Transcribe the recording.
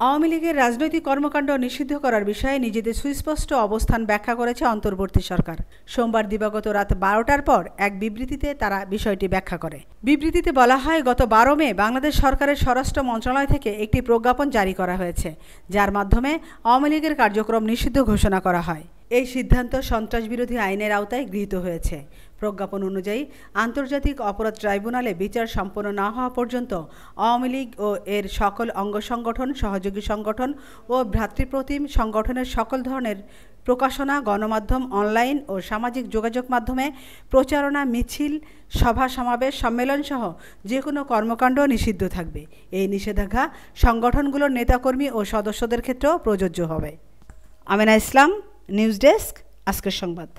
আওয়ামী লীগের রাজনৈতিক কর্মকাণ্ড নিষিদ্ধ করার বিষয়ে নিজেদের সুস্পষ্ট অবস্থান ব্যাখ্যা করেছে অন্তর্বর্তী সরকার। সোমবার দিবাগত রাত 12টার পর এক বিবৃতিতে তারা বিষয়টি ব্যাখ্যা করে। বিবৃতিতে বলা হয়, গত 12 মে বাংলাদেশ সরকারের স্বরাষ্ট্র মন্ত্রণালয় থেকে একটি প্রজ্ঞাপন জারি করা হয়েছে, যার মাধ্যমে আওয়ামী লীগের কার্যক্রম নিষিদ্ধ ঘোষণা করা হয়। এই সিদ্ধান্ত সন্ত্রাসবিরোধী আইনের আওতায় গৃহীত হয়েছে। প্রজ্ঞাপন অনুযায়ী আন্তর্জাতিক অপরাধ ট্রাইব্যুনালে বিচার সম্পন্ন না হওয়া পর্যন্ত আওয়ামী লীগ ও এর সকল অঙ্গ সংগঠন, সহযোগী সংগঠন ও ভ্রাতৃপ্রতিম সংগঠনের সকল ধরনের প্রকাশনা, গণমাধ্যম, অনলাইন ও সামাজিক যোগাযোগ মাধ্যমে প্রচারণা, মিছিল, সভা সমাবেশ, সম্মেলন সহ যে কোনো কর্মকাণ্ড নিষিদ্ধ থাকবে। এই নিষেধাজ্ঞা সংগঠনগুলোর নেতাকর্মী ও সদস্যদের ক্ষেত্রেও প্রযোজ্য হবে। আমেনা ইসলাম, নিউজ ডেস্ক, আজকের সংবাদ।